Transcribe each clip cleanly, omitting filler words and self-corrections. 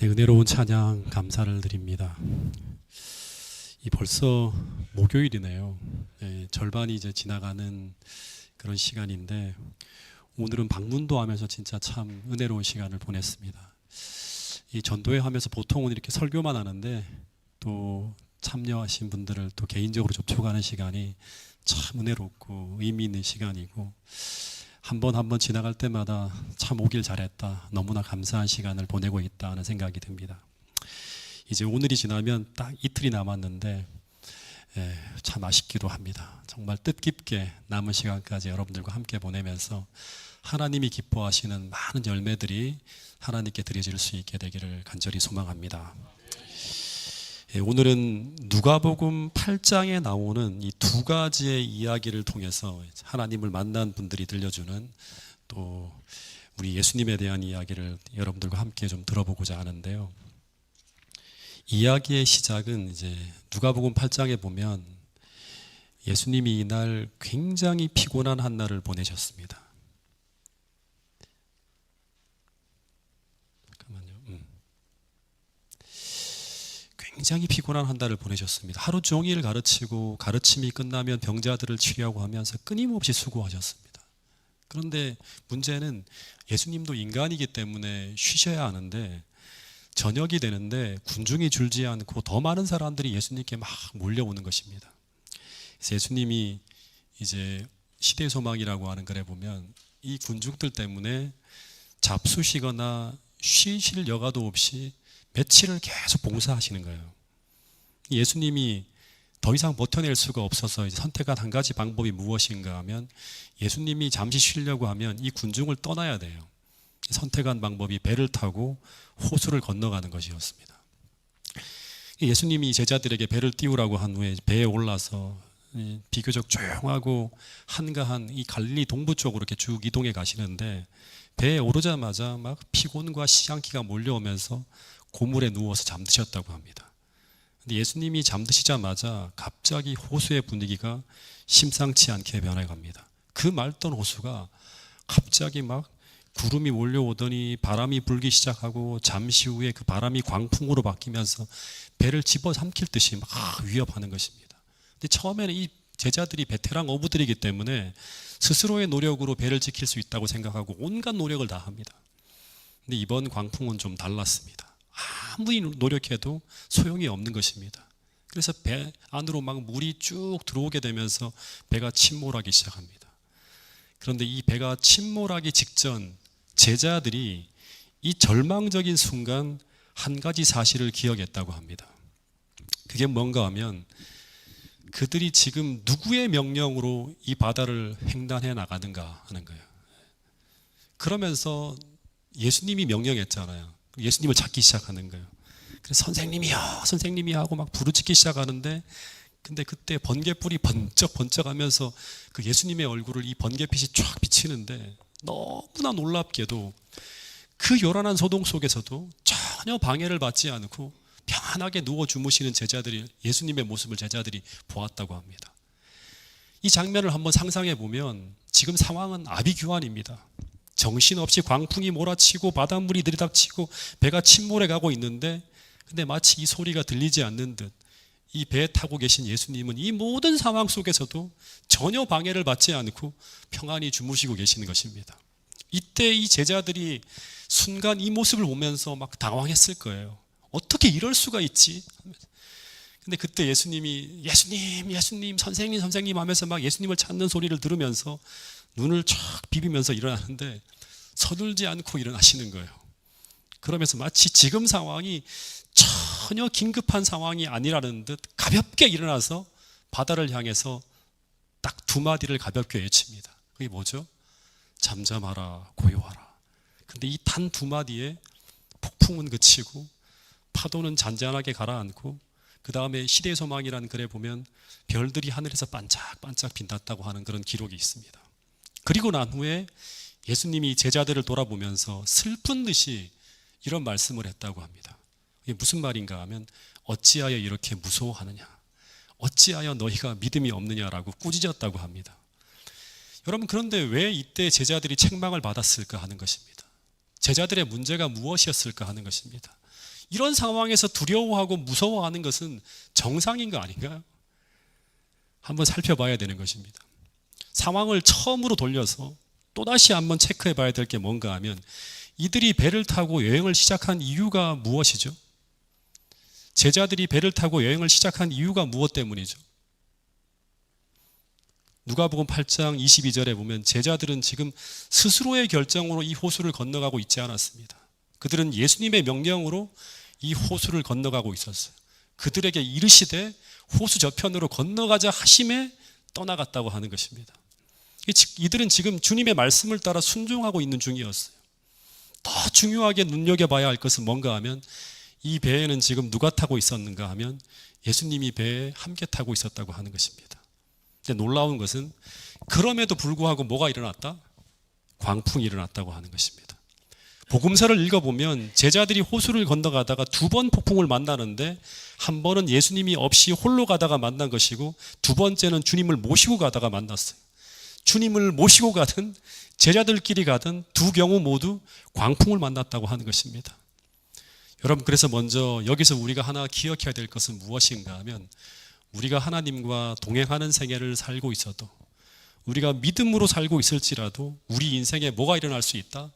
네, 은혜로운 찬양 감사를 드립니다. 이 벌써 목요일이네요. 네, 절반이 이제 지나가는 그런 시간인데 오늘은 방문도 하면서 진짜 참 은혜로운 시간을 보냈습니다. 이 전도회 하면서 보통은 이렇게 설교만 하는데 또 참여하신 분들을 또 개인적으로 접촉하는 시간이 참 은혜롭고 의미 있는 시간이고 한 번 한 번 지나갈 때마다 참 오길 잘했다, 너무나 감사한 시간을 보내고 있다는 생각이 듭니다. 이제 오늘이 지나면 딱 이틀이 남았는데 참 아쉽기도 합니다. 정말 뜻깊게 남은 시간까지 여러분들과 함께 보내면서 하나님이 기뻐하시는 많은 열매들이 하나님께 드려질 수 있게 되기를 간절히 소망합니다. 오늘은 누가복음 8장에 나오는 이 두 가지의 이야기를 통해서 하나님을 만난 분들이 들려주는 또 우리 예수님에 대한 이야기를 여러분들과 함께 좀 들어보고자 하는데요. 이야기의 시작은 이제 누가복음 8장에 보면 예수님이 이날 굉장히 피곤한 한 날을 보내셨습니다. 굉장히 피곤한 한 달을 보내셨습니다. 하루 종일 가르치고 가르침이 끝나면 병자들을 치료하고 하면서 끊임없이 수고하셨습니다. 그런데 문제는 예수님도 인간이기 때문에 쉬셔야 하는데 저녁이 되는데 군중이 줄지 않고 더 많은 사람들이 예수님께 막 몰려오는 것입니다. 그래서 예수님이 이제 시대의 소망이라고 하는 글에 보면 이 군중들 때문에 잡수시거나 쉬실 여가도 없이 며칠을 계속 봉사하시는 거예요. 예수님이 더 이상 버텨낼 수가 없어서 이제 선택한 한 가지 방법이 무엇인가 하면 예수님이 잠시 쉬려고 하면 이 군중을 떠나야 돼요. 선택한 방법이 배를 타고 호수를 건너가는 것이었습니다. 예수님이 제자들에게 배를 띄우라고 한 후에 배에 올라서 비교적 조용하고 한가한 이 갈릴리 동부 쪽으로 이렇게 쭉 이동해 가시는데 배에 오르자마자 막 피곤과 시장기가 몰려오면서 고물에 누워서 잠드셨다고 합니다. 근데 예수님이 잠드시자마자 갑자기 호수의 분위기가 심상치 않게 변해갑니다. 그 맑던 호수가 갑자기 막 구름이 몰려오더니 바람이 불기 시작하고 잠시 후에 그 바람이 광풍으로 바뀌면서 배를 집어삼킬 듯이 막 위협하는 것입니다. 근데 처음에는 이 제자들이 베테랑 어부들이기 때문에 스스로의 노력으로 배를 지킬 수 있다고 생각하고 온갖 노력을 다 합니다. 근데 이번 광풍은 좀 달랐습니다. 아무리 노력해도 소용이 없는 것입니다. 그래서 배 안으로 막 물이 쭉 들어오게 되면서 배가 침몰하기 시작합니다. 그런데 이 배가 침몰하기 직전 제자들이 이 절망적인 순간 한 가지 사실을 기억했다고 합니다. 그게 뭔가 하면 그들이 지금 누구의 명령으로 이 바다를 횡단해 나가는가 하는 거예요. 그러면서 예수님이 명령했잖아요. 예수님을 찾기 시작하는 거예요. 그래서 선생님이요, 선생님이 하고 막 부르짖기 시작하는데 근데 그때 번개불이 번쩍번쩍하면서 그 예수님의 얼굴을 이 번개빛이 쫙 비치는데 너무나 놀랍게도 그 요란한 소동 속에서도 전혀 방해를 받지 않고 편안하게 누워 주무시는 제자들이 예수님의 모습을 제자들이 보았다고 합니다. 이 장면을 한번 상상해 보면 지금 상황은 아비규환입니다. 정신없이 광풍이 몰아치고 바닷물이 들이닥치고 배가 침몰해 가고 있는데 근데 마치 이 소리가 들리지 않는 듯 이 배에 타고 계신 예수님은 이 모든 상황 속에서도 전혀 방해를 받지 않고 평안히 주무시고 계시는 것입니다. 이때 이 제자들이 순간 이 모습을 보면서 막 당황했을 거예요. 어떻게 이럴 수가 있지? 근데 그때 예수님이 예수님, 예수님, 선생님, 선생님 하면서 막 예수님을 찾는 소리를 들으면서 눈을 쫙 비비면서 일어나는데 서둘지 않고 일어나시는 거예요. 그러면서 마치 지금 상황이 전혀 긴급한 상황이 아니라는 듯 가볍게 일어나서 바다를 향해서 딱 두 마디를 가볍게 외칩니다. 그게 뭐죠? 잠잠하라, 고요하라. 근데 이 단 두 마디에 폭풍은 그치고 파도는 잔잔하게 가라앉고 그 다음에 시대의 소망이라는 글에 보면 별들이 하늘에서 반짝반짝 빛났다고 하는 그런 기록이 있습니다. 그리고 난 후에 예수님이 제자들을 돌아보면서 슬픈 듯이 이런 말씀을 했다고 합니다. 이게 무슨 말인가 하면 어찌하여 이렇게 무서워하느냐, 어찌하여 너희가 믿음이 없느냐라고 꾸짖었다고 합니다. 여러분, 그런데 왜 이때 제자들이 책망을 받았을까 하는 것입니다. 제자들의 문제가 무엇이었을까 하는 것입니다. 이런 상황에서 두려워하고 무서워하는 것은 정상인 거 아닌가요? 한번 살펴봐야 되는 것입니다. 상황을 처음으로 돌려서 또다시 한번 체크해 봐야 될 게 뭔가 하면, 이들이 배를 타고 여행을 시작한 이유가 무엇이죠? 제자들이 배를 타고 여행을 시작한 이유가 무엇 때문이죠? 누가복음 8장 22절에 보면 제자들은 지금 스스로의 결정으로 이 호수를 건너가고 있지 않았습니다. 그들은 예수님의 명령으로 이 호수를 건너가고 있었어요. 그들에게 이르시되 호수 저편으로 건너가자 하심에 떠나갔다고 하는 것입니다. 이들은 지금 주님의 말씀을 따라 순종하고 있는 중이었어요. 더 중요하게 눈여겨봐야 할 것은 뭔가 하면, 이 배에는 지금 누가 타고 있었는가 하면 예수님이 배에 함께 타고 있었다고 하는 것입니다. 근데 놀라운 것은 그럼에도 불구하고 뭐가 일어났다? 광풍이 일어났다고 하는 것입니다. 복음서를 읽어보면 제자들이 호수를 건너가다가 두 번 폭풍을 만나는데, 한 번은 예수님이 없이 홀로 가다가 만난 것이고, 두 번째는 주님을 모시고 가다가 만났어요. 주님을 모시고 가든 제자들끼리 가든 두 경우 모두 광풍을 만났다고 하는 것입니다. 여러분, 그래서 먼저 여기서 우리가 하나 기억해야 될 것은 무엇인가 하면, 우리가 하나님과 동행하는 생애를 살고 있어도, 우리가 믿음으로 살고 있을지라도 우리 인생에 뭐가 일어날 수 있다?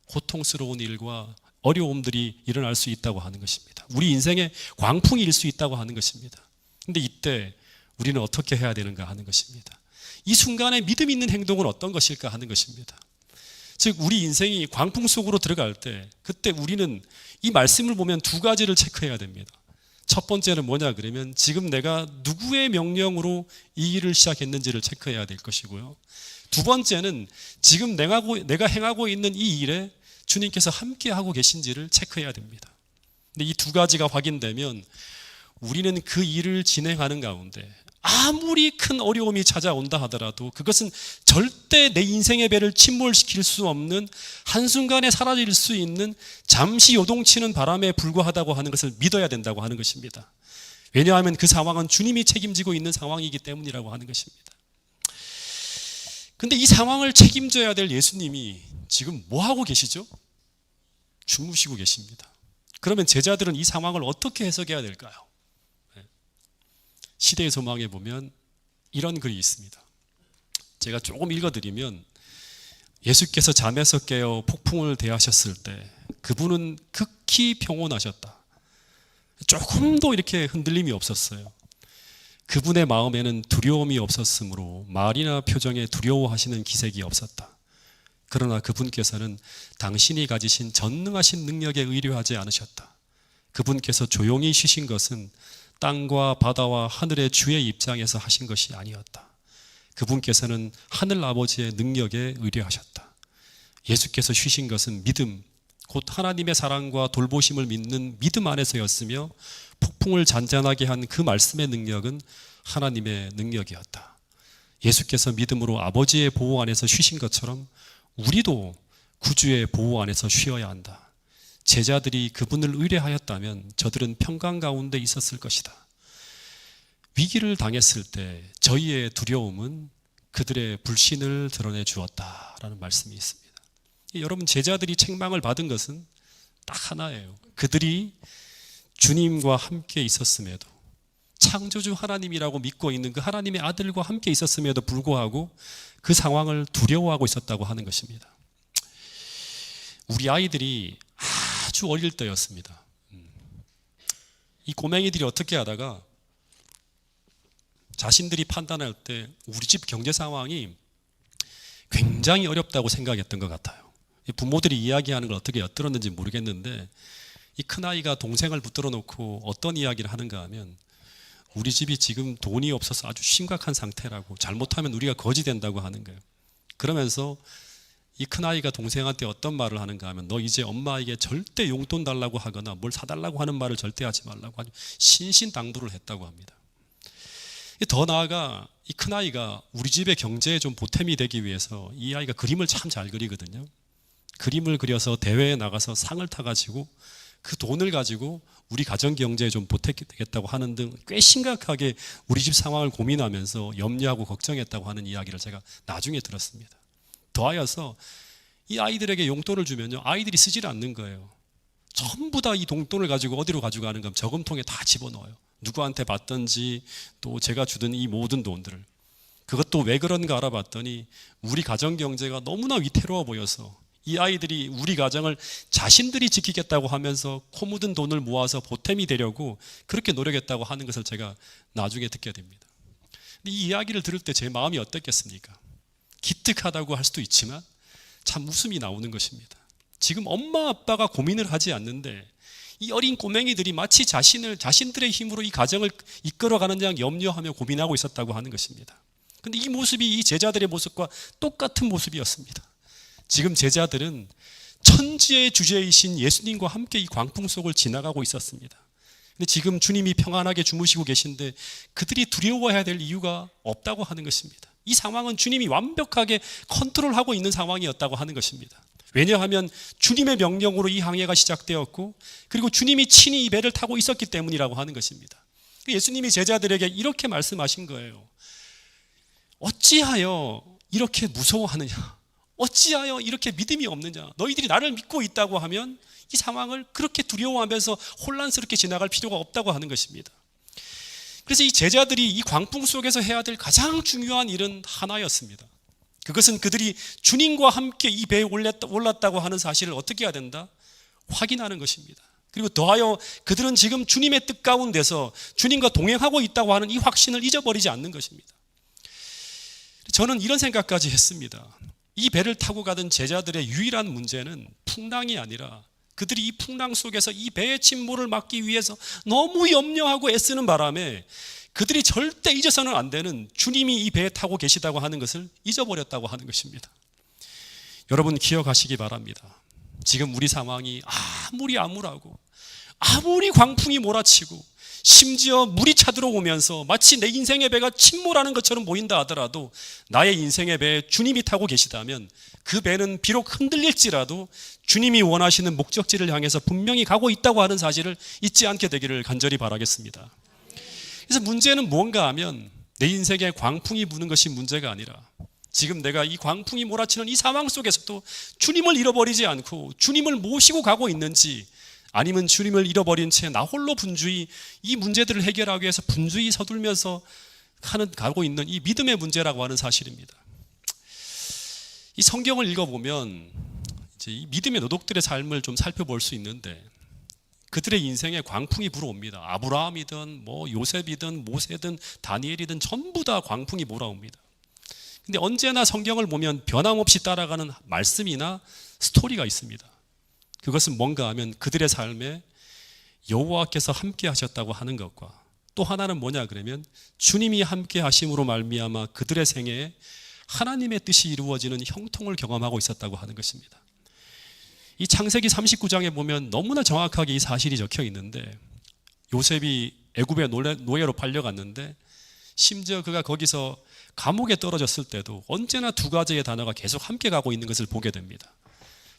고통스러운 일과 어려움들이 일어날 수 있다고 하는 것입니다. 우리 인생에 광풍이 일 수 있다고 하는 것입니다. 그런데 이때 우리는 어떻게 해야 되는가 하는 것입니다. 이 순간에 믿음 있는 행동은 어떤 것일까 하는 것입니다. 즉, 우리 인생이 광풍 속으로 들어갈 때, 그때 우리는 이 말씀을 보면 두 가지를 체크해야 됩니다. 첫 번째는 뭐냐 그러면, 지금 내가 누구의 명령으로 이 일을 시작했는지를 체크해야 될 것이고요. 두 번째는 지금 내가 행하고 있는 이 일에 주님께서 함께 하고 계신지를 체크해야 됩니다. 근데 이 두 가지가 확인되면 우리는 그 일을 진행하는 가운데 아무리 큰 어려움이 찾아온다 하더라도 그것은 절대 내 인생의 배를 침몰시킬 수 없는, 한순간에 사라질 수 있는 잠시 요동치는 바람에 불과하다고 하는 것을 믿어야 된다고 하는 것입니다. 왜냐하면 그 상황은 주님이 책임지고 있는 상황이기 때문이라고 하는 것입니다. 근데 이 상황을 책임져야 될 예수님이 지금 뭐 하고 계시죠? 주무시고 계십니다. 그러면 제자들은 이 상황을 어떻게 해석해야 될까요? 시대의 소망에 보면 이런 글이 있습니다. 제가 조금 읽어드리면, 예수께서 잠에서 깨어 폭풍을 대하셨을 때 그분은 극히 평온하셨다. 조금도 이렇게 흔들림이 없었어요. 그분의 마음에는 두려움이 없었으므로 말이나 표정에 두려워하시는 기색이 없었다. 그러나 그분께서는 당신이 가지신 전능하신 능력에 의뢰하지 않으셨다. 그분께서 조용히 쉬신 것은 땅과 바다와 하늘의 주의 입장에서 하신 것이 아니었다. 그분께서는 하늘 아버지의 능력에 의뢰하셨다. 예수께서 쉬신 것은 믿음, 곧 하나님의 사랑과 돌보심을 믿는 믿음 안에서였으며, 폭풍을 잔잔하게 한 그 말씀의 능력은 하나님의 능력이었다. 예수께서 믿음으로 아버지의 보호 안에서 쉬신 것처럼 우리도 구주의 보호 안에서 쉬어야 한다. 제자들이 그분을 의뢰하였다면 저들은 평강 가운데 있었을 것이다. 위기를 당했을 때 저희의 두려움은 그들의 불신을 드러내 주었다라는 말씀이 있습니다. 여러분, 제자들이 책망을 받은 것은 딱 하나예요. 그들이 주님과 함께 있었음에도, 창조주 하나님이라고 믿고 있는 그 하나님의 아들과 함께 있었음에도 불구하고 그 상황을 두려워하고 있었다고 하는 것입니다. 우리 아이들이 아주 어릴 때였습니다. 이 꼬맹이들이 어떻게 하다가 자신들이 판단할 때 우리 집 경제 상황이 굉장히 어렵다고 생각했던 것 같아요. 부모들이 이야기하는 걸 어떻게 엿들었는지 모르겠는데, 이 큰아이가 동생을 붙들어 놓고 어떤 이야기를 하는가 하면, 우리 집이 지금 돈이 없어서 아주 심각한 상태라고, 잘못하면 우리가 거지 된다고 하는 거예요. 그러면서 이 큰아이가 동생한테 어떤 말을 하는가 하면, 너 이제 엄마에게 절대 용돈 달라고 하거나 뭘 사달라고 하는 말을 절대 하지 말라고 아주 신신당부를 했다고 합니다. 더 나아가 이 큰아이가 우리 집의 경제에 좀 보탬이 되기 위해서, 이 아이가 그림을 참 잘 그리거든요. 그림을 그려서 대회에 나가서 상을 타가지고 그 돈을 가지고 우리 가정 경제에 좀 보탬이 되겠다고 하는 등 꽤 심각하게 우리 집 상황을 고민하면서 염려하고 걱정했다고 하는 이야기를 제가 나중에 들었습니다. 더하여서 이 아이들에게 용돈을 주면요, 아이들이 쓰질 않는 거예요. 전부 다 이 돈을 가지고 어디로 가져가는 건 저금통에 다 집어넣어요. 누구한테 받든지 또 제가 주던 이 모든 돈들을. 그것도 왜 그런가 알아봤더니 우리 가정 경제가 너무나 위태로워 보여서 이 아이들이 우리 가정을 자신들이 지키겠다고 하면서 코 묻은 돈을 모아서 보탬이 되려고 그렇게 노력했다고 하는 것을 제가 나중에 듣게 됩니다. 근데 이 이야기를 들을 때 제 마음이 어떻겠습니까? 기특하다고 할 수도 있지만 참 웃음이 나오는 것입니다. 지금 엄마 아빠가 고민을 하지 않는데 이 어린 꼬맹이들이 마치 자신들의 힘으로 이 가정을 이끌어가는 양 염려하며 고민하고 있었다고 하는 것입니다. 그런데 이 모습이 이 제자들의 모습과 똑같은 모습이었습니다. 지금 제자들은 천지의 주제이신 예수님과 함께 이 광풍 속을 지나가고 있었습니다. 근데 지금 주님이 평안하게 주무시고 계신데 그들이 두려워해야 될 이유가 없다고 하는 것입니다. 이 상황은 주님이 완벽하게 컨트롤하고 있는 상황이었다고 하는 것입니다. 왜냐하면 주님의 명령으로 이 항해가 시작되었고 그리고 주님이 친히 이 배를 타고 있었기 때문이라고 하는 것입니다. 예수님이 제자들에게 이렇게 말씀하신 거예요. 어찌하여 이렇게 무서워하느냐? 어찌하여 이렇게 믿음이 없느냐? 너희들이 나를 믿고 있다고 하면 이 상황을 그렇게 두려워하면서 혼란스럽게 지나갈 필요가 없다고 하는 것입니다. 그래서 이 제자들이 이 광풍 속에서 해야 될 가장 중요한 일은 하나였습니다. 그것은 그들이 주님과 함께 이 배에 올랐다고 하는 사실을 어떻게 해야 된다? 확인하는 것입니다. 그리고 더하여 그들은 지금 주님의 뜻 가운데서 주님과 동행하고 있다고 하는 이 확신을 잊어버리지 않는 것입니다. 저는 이런 생각까지 했습니다. 이 배를 타고 가던 제자들의 유일한 문제는 풍랑이 아니라 그들이 이 풍랑 속에서 이 배의 침몰을 막기 위해서 너무 염려하고 애쓰는 바람에 그들이 절대 잊어서는 안 되는 주님이 이 배에 타고 계시다고 하는 것을 잊어버렸다고 하는 것입니다. 여러분 기억하시기 바랍니다. 지금 우리 상황이 아무리 암울하고 아무리 광풍이 몰아치고 심지어 물이 차들어오면서 마치 내 인생의 배가 침몰하는 것처럼 보인다 하더라도 나의 인생의 배에 주님이 타고 계시다면 그 배는 비록 흔들릴지라도 주님이 원하시는 목적지를 향해서 분명히 가고 있다고 하는 사실을 잊지 않게 되기를 간절히 바라겠습니다. 그래서 문제는 뭔가 하면 내 인생에 광풍이 부는 것이 문제가 아니라 지금 내가 이 광풍이 몰아치는 이 상황 속에서도 주님을 잃어버리지 않고 주님을 모시고 가고 있는지 아니면 주님을 잃어버린 채 나 홀로 분주히 이 문제들을 해결하기 위해서 분주히 서둘면서 가고 있는 이 믿음의 문제라고 하는 사실입니다. 이 성경을 읽어보면 이제 이 믿음의 노독들의 삶을 좀 살펴볼 수 있는데 그들의 인생에 광풍이 불어옵니다. 아브라함이든 요셉이든 모세든 다니엘이든 전부 다 광풍이 몰아옵니다. 근데 언제나 성경을 보면 변함없이 따라가는 말씀이나 스토리가 있습니다. 그것은 뭔가 하면 그들의 삶에 여호와께서 함께 하셨다고 하는 것과 또 하나는 뭐냐 그러면 주님이 함께 하심으로 말미암아 그들의 생애에 하나님의 뜻이 이루어지는 형통을 경험하고 있었다고 하는 것입니다. 이 창세기 39장에 보면 너무나 정확하게 이 사실이 적혀 있는데 요셉이 애굽의 노예로 팔려갔는데 심지어 그가 거기서 감옥에 떨어졌을 때도 언제나 두 가지의 단어가 계속 함께 가고 있는 것을 보게 됩니다.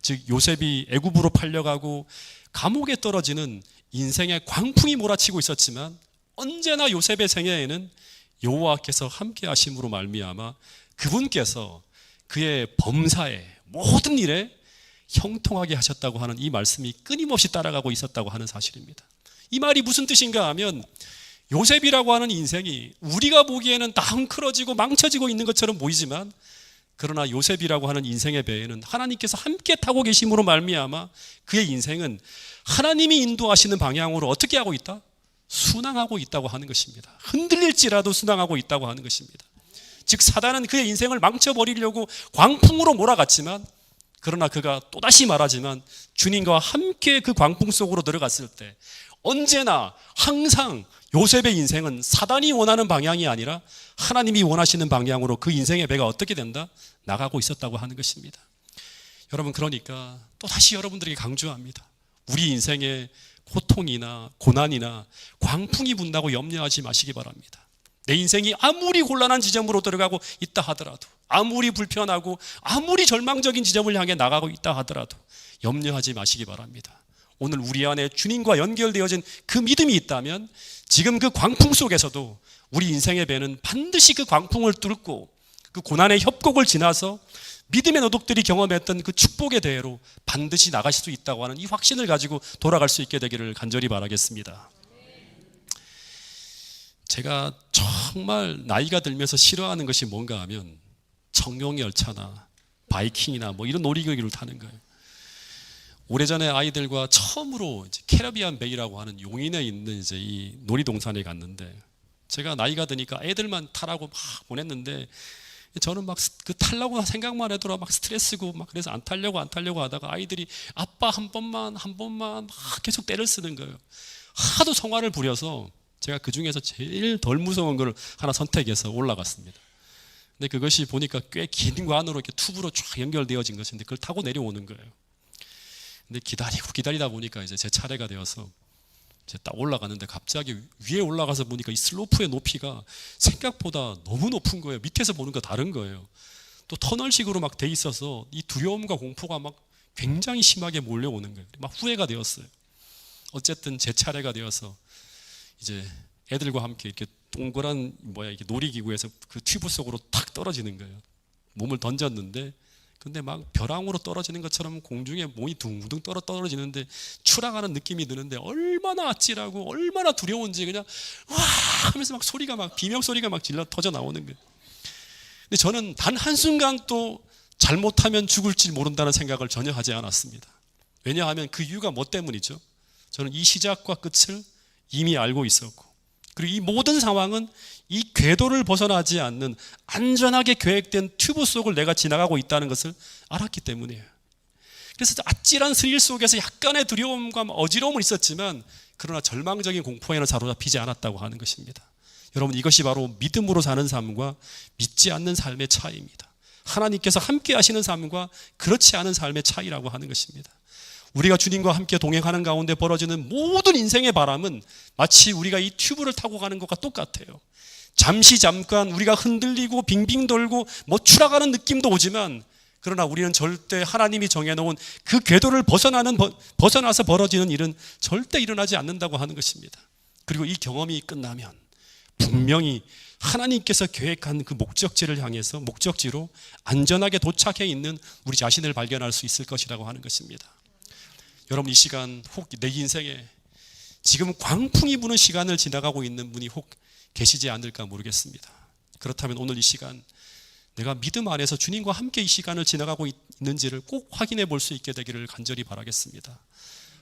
즉 요셉이 애굽으로 팔려가고 감옥에 떨어지는 인생의 광풍이 몰아치고 있었지만 언제나 요셉의 생애에는 여호와께서 함께 하심으로 말미암아 그분께서 그의 범사에 모든 일에 형통하게 하셨다고 하는 이 말씀이 끊임없이 따라가고 있었다고 하는 사실입니다. 이 말이 무슨 뜻인가 하면 요셉이라고 하는 인생이 우리가 보기에는 다 헝클어지고 망쳐지고 있는 것처럼 보이지만 그러나 요셉이라고 하는 인생의 배에는 하나님께서 함께 타고 계심으로 말미암아 그의 인생은 하나님이 인도하시는 방향으로 어떻게 하고 있다? 순항하고 있다고 하는 것입니다. 흔들릴지라도 순항하고 있다고 하는 것입니다. 즉 사단은 그의 인생을 망쳐버리려고 광풍으로 몰아갔지만 그러나 그가 또다시 말하지만 주님과 함께 그 광풍 속으로 들어갔을 때 언제나 항상 요셉의 인생은 사단이 원하는 방향이 아니라 하나님이 원하시는 방향으로 그 인생의 배가 어떻게 된다? 나가고 있었다고 하는 것입니다. 여러분 그러니까 또다시 여러분들에게 강조합니다. 우리 인생에 고통이나 고난이나 광풍이 분다고 염려하지 마시기 바랍니다. 내 인생이 아무리 곤란한 지점으로 들어가고 있다 하더라도 아무리 불편하고 아무리 절망적인 지점을 향해 나가고 있다 하더라도 염려하지 마시기 바랍니다. 오늘 우리 안에 주님과 연결되어진 그 믿음이 있다면 지금 그 광풍 속에서도 우리 인생의 배는 반드시 그 광풍을 뚫고 그 고난의 협곡을 지나서 믿음의 노독들이 경험했던 그 축복의 대회로 반드시 나가실 수 있다고 하는 이 확신을 가지고 돌아갈 수 있게 되기를 간절히 바라겠습니다. 제가 정말 나이가 들면서 싫어하는 것이 뭔가 하면 청룡열차나 바이킹이나 뭐 이런 놀이기구를 타는 거예요. 오래전에 아이들과 처음으로 이제 캐리비안 베이라고 하는 용인에 있는 이제 이 놀이동산에 갔는데, 제가 나이가 드니까 애들만 타라고 막 보냈는데 저는 막 그 타려고 생각만 해도 막 스트레스고 막 그래서 안 타려고 하다가 아이들이 아빠 한 번만 막 계속 때를 쓰는 거예요. 하도 성화를 부려서 제가 그 중에서 제일 덜 무서운 걸 하나 선택해서 올라갔습니다. 근데 그것이 보니까 꽤 긴 관으로 이렇게 튜브로 쫙 연결되어진 것인데 그걸 타고 내려오는 거예요. 근데 기다리다 보니까 이제 제 차례가 되어서 이제 딱 올라가는데 갑자기 위에 올라가서 보니까 이 슬로프의 높이가 생각보다 너무 높은 거예요. 밑에서 보는 거 다른 거예요. 또 터널식으로 막 돼 있어서 이 두려움과 공포가 막 굉장히 심하게 몰려오는 거예요. 막 후회가 되었어요. 어쨌든 제 차례가 되어서 이제 애들과 함께 이렇게 동그란 이렇게 놀이기구에서 그 튜브 속으로 탁 떨어지는 거예요. 몸을 던졌는데 근데 막 벼랑으로 떨어지는 것처럼 공중에 몸이 둥둥 떨어지는데 추락하는 느낌이 드는데 얼마나 아찔하고 얼마나 두려운지 그냥 와 하면서 막 소리가 막 비명 소리가 막 질러 터져 나오는 거예요. 근데 저는 단 한순간 또 잘못하면 죽을지 모른다는 생각을 전혀 하지 않았습니다. 왜냐하면 그 이유가 뭐 때문이죠? 저는 이 시작과 끝을 이미 알고 있었고, 그리고 이 모든 상황은 이 궤도를 벗어나지 않는 안전하게 계획된 튜브 속을 내가 지나가고 있다는 것을 알았기 때문이에요. 그래서 아찔한 스릴 속에서 약간의 두려움과 어지러움은 있었지만 그러나 절망적인 공포에는 사로잡히지 않았다고 하는 것입니다. 여러분, 이것이 바로 믿음으로 사는 삶과 믿지 않는 삶의 차이입니다. 하나님께서 함께 하시는 삶과 그렇지 않은 삶의 차이라고 하는 것입니다. 우리가 주님과 함께 동행하는 가운데 벌어지는 모든 인생의 바람은 마치 우리가 이 튜브를 타고 가는 것과 똑같아요. 잠깐 우리가 흔들리고 빙빙 돌고 추락하는 느낌도 오지만 그러나 우리는 절대 하나님이 정해놓은 그 궤도를 벗어나서 벌어지는 일은 절대 일어나지 않는다고 하는 것입니다. 그리고 이 경험이 끝나면 분명히 하나님께서 계획한 그 목적지를 향해서 목적지로 안전하게 도착해 있는 우리 자신을 발견할 수 있을 것이라고 하는 것입니다. 여러분, 이 시간 혹 내 인생에 지금 광풍이 부는 시간을 지나가고 있는 분이 혹 계시지 않을까 모르겠습니다. 그렇다면 오늘 이 시간 내가 믿음 안에서 주님과 함께 이 시간을 지나가고 있는지를 꼭 확인해 볼 수 있게 되기를 간절히 바라겠습니다.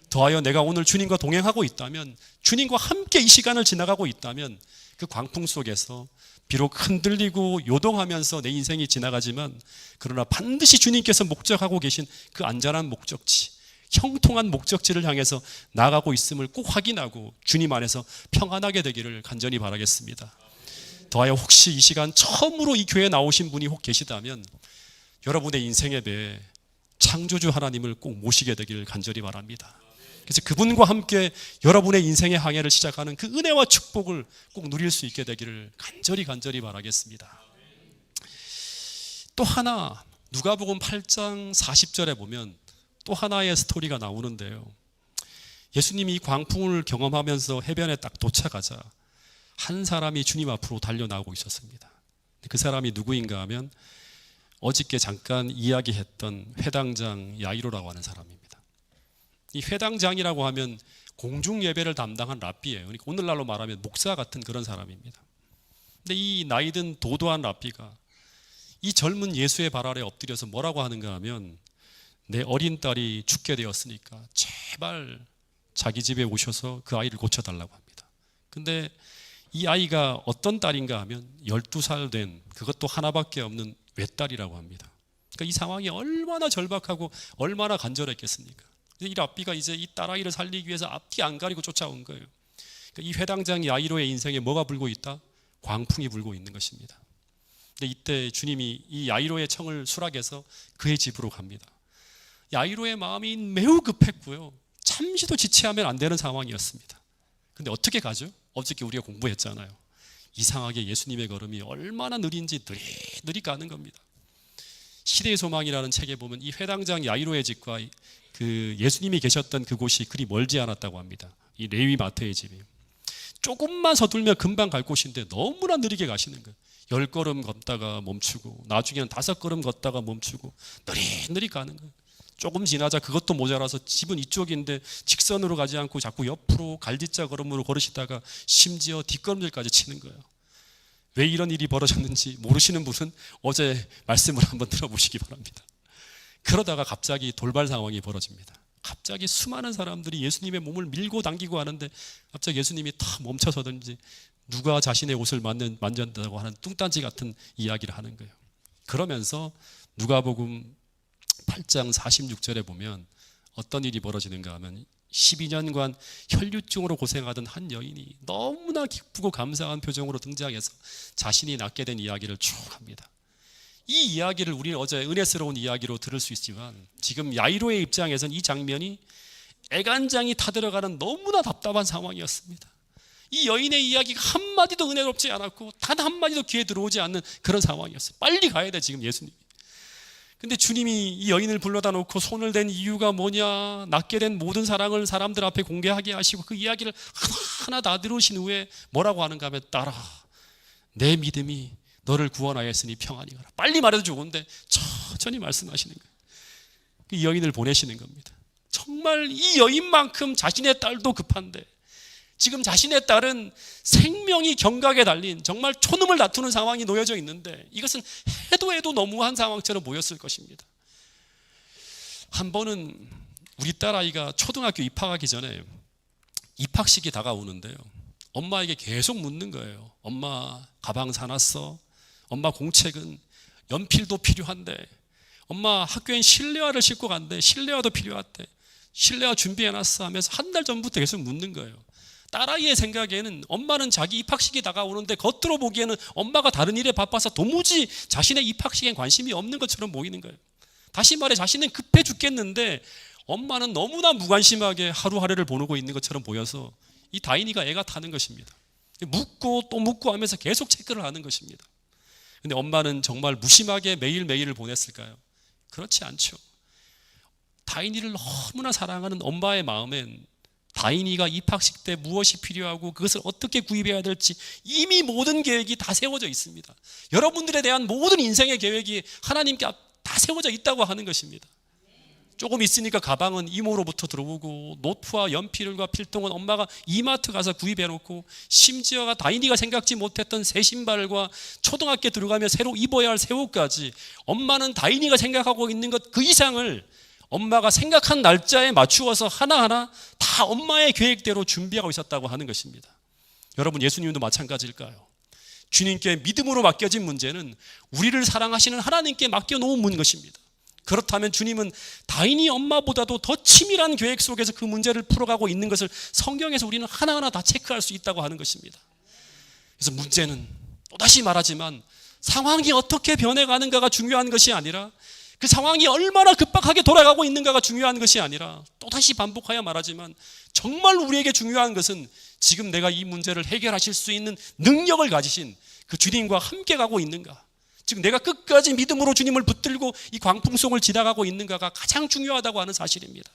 더하여 내가 오늘 주님과 동행하고 있다면, 주님과 함께 이 시간을 지나가고 있다면 그 광풍 속에서 비록 흔들리고 요동하면서 내 인생이 지나가지만 그러나 반드시 주님께서 목적하고 계신 그 안전한 목적지, 형통한 목적지를 향해서 나아가고 있음을 꼭 확인하고 주님 안에서 평안하게 되기를 간절히 바라겠습니다. 더하여 혹시 이 시간 처음으로 이 교회에 나오신 분이 혹 계시다면 여러분의 인생에 대해 창조주 하나님을 꼭 모시게 되기를 간절히 바랍니다. 그래서 그분과 함께 여러분의 인생의 항해를 시작하는 그 은혜와 축복을 꼭 누릴 수 있게 되기를 간절히 바라겠습니다. 또 하나, 누가복음 8장 40절에 보면 또 하나의 스토리가 나오는데요. 예수님이 이 광풍을 경험하면서 해변에 딱 도착하자 한 사람이 주님 앞으로 달려나오고 있었습니다. 그 사람이 누구인가 하면 어저께 잠깐 이야기했던 회당장 야이로라고 하는 사람입니다. 이 회당장이라고 하면 공중 예배를 담당한 랍비예요. 그러니까 오늘날로 말하면 목사 같은 그런 사람입니다. 근데 이 나이든 도도한 랍비가 이 젊은 예수의 발 아래 엎드려서 뭐라고 하는가 하면 내 어린 딸이 죽게 되었으니까 제발 자기 집에 오셔서 그 아이를 고쳐달라고 합니다. 근데 이 아이가 어떤 딸인가 하면 12살 된, 그것도 하나밖에 없는 외딸이라고 합니다. 그러니까 이 상황이 얼마나 절박하고 얼마나 간절했겠습니까? 이 랍비가 이제 이 딸아이를 살리기 위해서 앞뒤 안 가리고 쫓아온 거예요. 그러니까 이 회당장 야이로의 인생에 뭐가 불고 있다? 광풍이 불고 있는 것입니다. 근데 이때 주님이 이 야이로의 청을 수락해서 그의 집으로 갑니다. 야이로의 마음이 매우 급했고요, 잠시도 지체하면 안 되는 상황이었습니다. 근데 어떻게 가죠? 어저께 우리가 공부했잖아요. 이상하게 예수님의 걸음이 얼마나 느린지 느릿느릿 가는 겁니다. 시대의 소망이라는 책에 보면 이 회당장 야이로의 집과 그 예수님이 계셨던 그곳이 그리 멀지 않았다고 합니다. 이 레위 마태의 집이 조금만 서둘면 금방 갈 곳인데 너무나 느리게 가시는 거예요. 10걸음 걷다가 멈추고 나중에는 5걸음 걷다가 멈추고 느릿느릿 가는 거예요. 조금 지나자 그것도 모자라서 집은 이쪽인데 직선으로 가지 않고 자꾸 옆으로 갈디자 걸음으로 걸으시다가 심지어 뒷걸음질까지 치는 거예요. 왜 이런 일이 벌어졌는지 모르시는 분은 어제 말씀을 한번 들어보시기 바랍니다. 그러다가 갑자기 돌발 상황이 벌어집니다. 갑자기 수많은 사람들이 예수님의 몸을 밀고 당기고 하는데 갑자기 예수님이 다 멈춰서든지 누가 자신의 옷을 만진다고 하는 뚱딴지 같은 이야기를 하는 거예요. 그러면서 누가복음 8장 46절에 보면 어떤 일이 벌어지는가 하면 12년간 혈류증으로 고생하던 한 여인이 너무나 기쁘고 감사한 표정으로 등장해서 자신이 낳게 된 이야기를 쭉 합니다. 이 이야기를 우리는 어제 은혜스러운 이야기로 들을 수 있지만 지금 야이로의 입장에서는 이 장면이 애간장이 타들어가는 너무나 답답한 상황이었습니다. 이 여인의 이야기가 한마디도 은혜롭지 않았고 단 한마디도 귀에 들어오지 않는 그런 상황이었어요. 빨리 가야 돼 지금 예수님. 근데 주님이 이 여인을 불러다 놓고 손을 댄 이유가 뭐냐, 낳게 된 모든 사랑을 사람들 앞에 공개하게 하시고 그 이야기를 하나하나 다 들으신 후에 뭐라고 하는가 하면 따라 내 믿음이 너를 구원하였으니 평안히 가라. 빨리 말해도 좋은데 천천히 말씀하시는 거예요. 이 여인을 보내시는 겁니다. 정말 이 여인만큼 자신의 딸도 급한데 지금 자신의 딸은 생명이 경각에 달린 정말 초놈을 다투는 상황이 놓여져 있는데 이것은 해도 너무한 상황처럼 보였을 것입니다. 한 번은 우리 딸아이가 초등학교 입학하기 전에 입학식이 다가오는데요, 엄마에게 계속 묻는 거예요. 엄마 가방 사놨어? 엄마 공책은? 연필도 필요한데, 엄마 학교엔 실내화를 신고 간대. 실내화도 필요하대. 실내화 준비해놨어 하면서 한 달 전부터 계속 묻는 거예요. 딸아이의 생각에는 엄마는 자기 입학식이 다가오는데 겉으로 보기에는 엄마가 다른 일에 바빠서 도무지 자신의 입학식에 관심이 없는 것처럼 보이는 거예요. 다시 말해 자신은 급해 죽겠는데 엄마는 너무나 무관심하게 하루하루를 보내고 있는 것처럼 보여서 이 다인이가 애가 타는 것입니다. 묻고 또 묻고 하면서 계속 체크를 하는 것입니다. 근데 엄마는 정말 무심하게 매일매일을 보냈을까요? 그렇지 않죠. 다인이를 너무나 사랑하는 엄마의 마음엔 다인이가 입학식 때 무엇이 필요하고 그것을 어떻게 구입해야 될지 이미 모든 계획이 다 세워져 있습니다. 여러분들에 대한 모든 인생의 계획이 하나님께 다 세워져 있다고 하는 것입니다. 조금 있으니까 가방은 이모로부터 들어오고 노트와 연필과 필통은 엄마가 이마트 가서 구입해 놓고 심지어가 다인이가 생각지 못했던 새 신발과 초등학교 들어가면 새로 입어야 할 새 옷까지 엄마는 다인이가 생각하고 있는 것 그 이상을 엄마가 생각한 날짜에 맞추어서 하나하나 다 엄마의 계획대로 준비하고 있었다고 하는 것입니다. 여러분, 예수님도 마찬가지일까요? 주님께 믿음으로 맡겨진 문제는 우리를 사랑하시는 하나님께 맡겨놓은 것입니다. 그렇다면 주님은 다인이 엄마보다도 더 치밀한 계획 속에서 그 문제를 풀어가고 있는 것을 성경에서 우리는 하나하나 다 체크할 수 있다고 하는 것입니다. 그래서 문제는 또다시 말하지만 상황이 어떻게 변해가는가가 중요한 것이 아니라 그 상황이 얼마나 급박하게 돌아가고 있는가가 중요한 것이 아니라 또다시 반복하여 말하지만 정말 우리에게 중요한 것은 지금 내가 이 문제를 해결하실 수 있는 능력을 가지신 그 주님과 함께 가고 있는가, 즉 내가 끝까지 믿음으로 주님을 붙들고 이 광풍송을 지나가고 있는가가 가장 중요하다고 하는 사실입니다.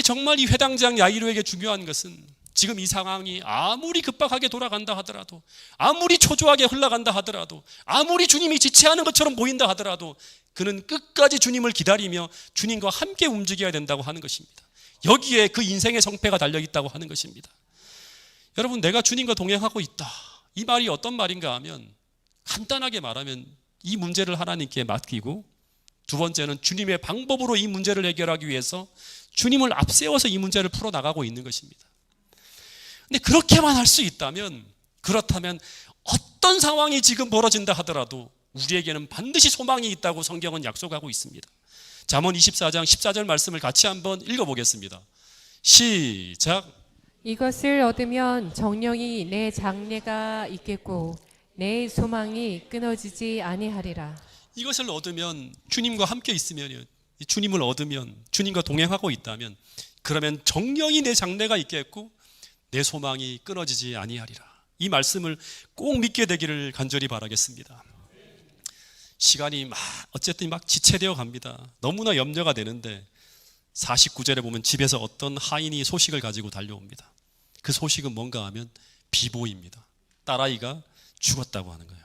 정말 이 회당장 야이로에게 중요한 것은 지금 이 상황이 아무리 급박하게 돌아간다 하더라도, 아무리 초조하게 흘러간다 하더라도, 아무리 주님이 지체하는 것처럼 보인다 하더라도 그는 끝까지 주님을 기다리며 주님과 함께 움직여야 된다고 하는 것입니다. 여기에 그 인생의 성패가 달려있다고 하는 것입니다. 여러분, 내가 주님과 동행하고 있다, 이 말이 어떤 말인가 하면 간단하게 말하면 이 문제를 하나님께 맡기고, 두 번째는 주님의 방법으로 이 문제를 해결하기 위해서 주님을 앞세워서 이 문제를 풀어나가고 있는 것입니다. 근데 그렇게만 할 수 있다면, 그렇다면 어떤 상황이 지금 벌어진다 하더라도 우리에게는 반드시 소망이 있다고 성경은 약속하고 있습니다. 잠언 24장 14절 말씀을 같이 한번 읽어보겠습니다. 시작. 이것을 얻으면 정령이 내 장래가 있겠고 내 소망이 끊어지지 아니하리라. 이것을 얻으면, 주님과 함께 있으면, 주님을 얻으면, 주님과 동행하고 있다면, 그러면 정령이 내 장래가 있겠고 내 소망이 끊어지지 아니하리라. 이 말씀을 꼭 믿게 되기를 간절히 바라겠습니다. 시간이 어쨌든 지체되어 갑니다. 너무나 염려가 되는데 49절에 보면 집에서 어떤 하인이 소식을 가지고 달려옵니다. 그 소식은 뭔가 하면 비보입니다. 딸아이가 죽었다고 하는 거예요.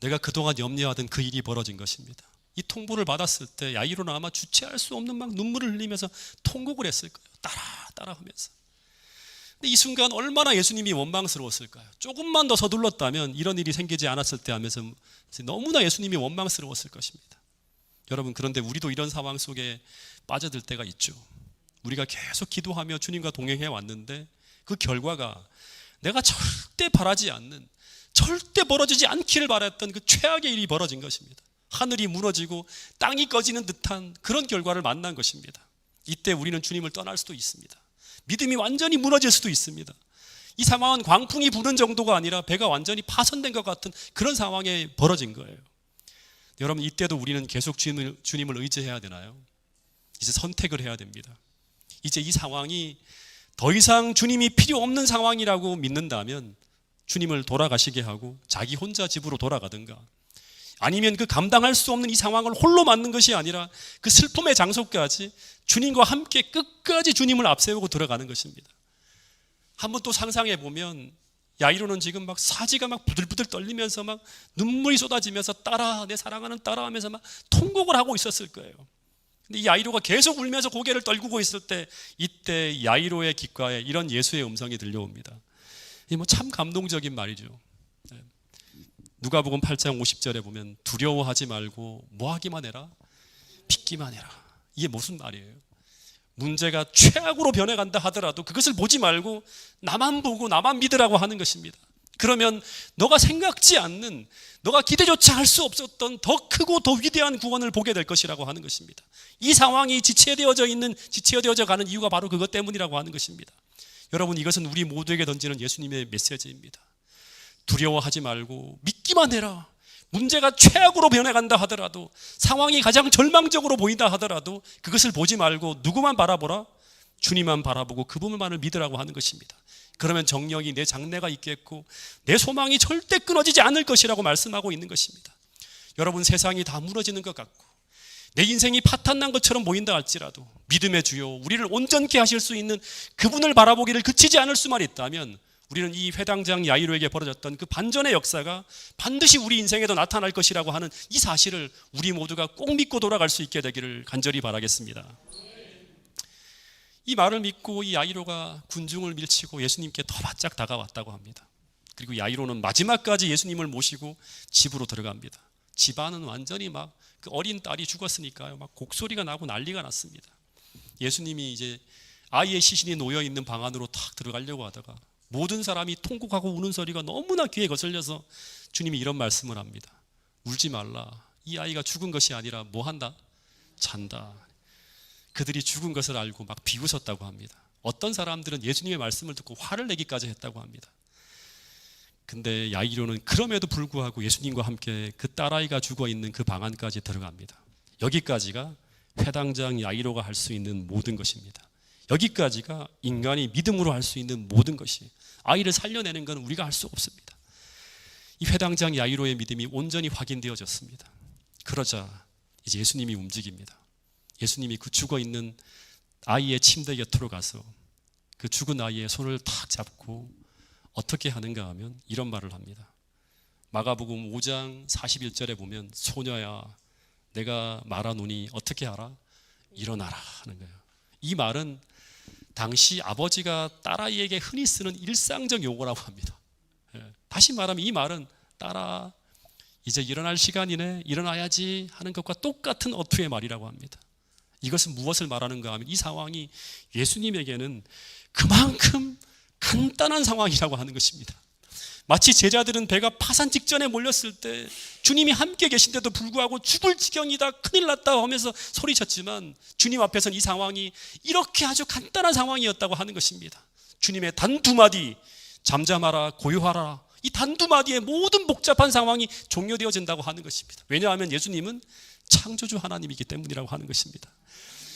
내가 그동안 염려하던 그 일이 벌어진 것입니다. 이 통보를 받았을 때 야이로는 아마 주체할 수 없는 막 눈물을 흘리면서 통곡을 했을 거예요. 따라 하면서. 근데 이 순간 얼마나 예수님이 원망스러웠을까요? 조금만 더 서둘렀다면 이런 일이 생기지 않았을 때 하면서 너무나 예수님이 원망스러웠을 것입니다. 여러분, 그런데 우리도 이런 상황 속에 빠져들 때가 있죠. 우리가 계속 기도하며 주님과 동행해 왔는데 그 결과가 내가 절대 바라지 않는, 절대 벌어지지 않기를 바랐던 그 최악의 일이 벌어진 것입니다. 하늘이 무너지고 땅이 꺼지는 듯한 그런 결과를 만난 것입니다. 이때 우리는 주님을 떠날 수도 있습니다. 믿음이 완전히 무너질 수도 있습니다. 이 상황은 광풍이 부는 정도가 아니라 배가 완전히 파손된 것 같은 그런 상황에 벌어진 거예요. 여러분, 이때도 우리는 계속 주님을 의지해야 되나요? 이제 선택을 해야 됩니다. 이제 이 상황이 더 이상 주님이 필요 없는 상황이라고 믿는다면 주님을 돌아가시게 하고 자기 혼자 집으로 돌아가든가, 아니면 그 감당할 수 없는 이 상황을 홀로 맞는 것이 아니라 그 슬픔의 장소까지 주님과 함께 끝까지 주님을 앞세우고 들어가는 것입니다. 한번 또 상상해 보면 야이로는 지금 막 사지가 막 부들부들 떨리면서 막 눈물이 쏟아지면서 따라, 내 사랑하는 따라 하면서 막 통곡을 하고 있었을 거예요. 근데 이 야이로가 계속 울면서 고개를 떨구고 있을 때 이때 야이로의 귓가에 이런 예수의 음성이 들려옵니다. 이 뭐 참 감동적인 말이죠. 누가복음 8장 50절에 보면 두려워하지 말고 뭐 하기만 해라? 믿기만 해라. 이게 무슨 말이에요? 문제가 최악으로 변해간다 하더라도 그것을 보지 말고 나만 보고 나만 믿으라고 하는 것입니다. 그러면 너가 생각지 않는, 너가 기대조차 할 수 없었던 더 크고 더 위대한 구원을 보게 될 것이라고 하는 것입니다. 이 상황이 지체되어져 가는 이유가 바로 그것 때문이라고 하는 것입니다. 여러분, 이것은 우리 모두에게 던지는 예수님의 메시지입니다. 두려워하지 말고 믿기만 해라. 문제가 최악으로 변해간다 하더라도, 상황이 가장 절망적으로 보인다 하더라도 그것을 보지 말고 누구만 바라보라? 주님만 바라보고 그분만을 믿으라고 하는 것입니다. 그러면 정령이 내 장래가 있겠고 내 소망이 절대 끊어지지 않을 것이라고 말씀하고 있는 것입니다. 여러분, 세상이 다 무너지는 것 같고 내 인생이 파탄난 것처럼 보인다 할지라도 믿음의 주요, 우리를 온전케 하실 수 있는 그분을 바라보기를 그치지 않을 수만 있다면 우리는 이 회당장 야이로에게 벌어졌던 그 반전의 역사가 반드시 우리 인생에도 나타날 것이라고 하는 이 사실을 우리 모두가 꼭 믿고 돌아갈 수 있게 되기를 간절히 바라겠습니다. 이 말을 믿고 이 야이로가 군중을 밀치고 예수님께 더 바짝 다가왔다고 합니다. 그리고 야이로는 마지막까지 예수님을 모시고 집으로 들어갑니다. 집안은 완전히 막 그 어린 딸이 죽었으니까요, 막 곡소리가 나고 난리가 났습니다. 예수님이 이제 아이의 시신이 놓여 있는 방 안으로 탁 들어가려고 하다가 모든 사람이 통곡하고 우는 소리가 너무나 귀에 거슬려서 주님이 이런 말씀을 합니다. 울지 말라. 이 아이가 죽은 것이 아니라 뭐 한다? 잔다. 그들이 죽은 것을 알고 막 비웃었다고 합니다. 어떤 사람들은 예수님의 말씀을 듣고 화를 내기까지 했다고 합니다. 근데 야이로는 그럼에도 불구하고 예수님과 함께 그 딸아이가 죽어있는 그 방 안까지 들어갑니다. 여기까지가 회당장 야이로가 할 수 있는 모든 것입니다. 여기까지가 인간이 믿음으로 할 수 있는 모든 것이, 아이를 살려내는 건 우리가 할 수 없습니다. 이 회당장 야이로의 믿음이 온전히 확인되어졌습니다. 그러자 이제 예수님이 움직입니다. 예수님이 그 죽어있는 아이의 침대 곁으로 가서 그 죽은 아이의 손을 탁 잡고 어떻게 하는가 하면 이런 말을 합니다. 마가복음 5장 41절에 보면 소녀야 내가 말하노니 어떻게 하라? 일어나라 하는 거예요. 이 말은 당시 아버지가 딸아이에게 흔히 쓰는 일상적 용어라고 합니다. 다시 말하면 이 말은 딸아 이제 일어날 시간이네, 일어나야지 하는 것과 똑같은 어투의 말이라고 합니다. 이것은 무엇을 말하는가 하면 이 상황이 예수님에게는 그만큼 간단한 상황이라고 하는 것입니다. 마치 제자들은 배가 파산 직전에 몰렸을 때 주님이 함께 계신데도 불구하고 죽을 지경이다, 큰일 났다 하면서 소리쳤지만 주님 앞에서는 이 상황이 이렇게 아주 간단한 상황이었다고 하는 것입니다. 주님의 단 두 마디, 잠잠하라, 고요하라, 이 단 두 마디에 모든 복잡한 상황이 종료되어진다고 하는 것입니다. 왜냐하면 예수님은 창조주 하나님이기 때문이라고 하는 것입니다.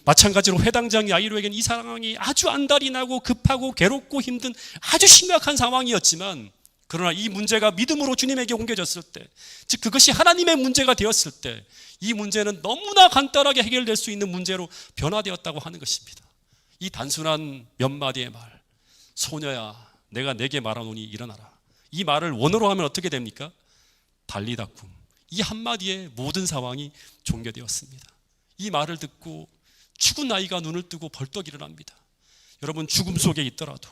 마찬가지로 회당장 야이로에게는 이 상황이 아주 안달이 나고 급하고 괴롭고 힘든 아주 심각한 상황이었지만, 그러나 이 문제가 믿음으로 주님에게 옮겨졌을 때, 즉 그것이 하나님의 문제가 되었을 때 이 문제는 너무나 간단하게 해결될 수 있는 문제로 변화되었다고 하는 것입니다. 이 단순한 몇 마디의 말, 소녀야 내가 내게 말하노니 일어나라. 이 말을 원어로 하면 어떻게 됩니까? 달리다쿰. 이 한마디에 모든 상황이 종료되었습니다. 이 말을 듣고 죽은 아이가 눈을 뜨고 벌떡 일어납니다. 여러분, 죽음 속에 있더라도,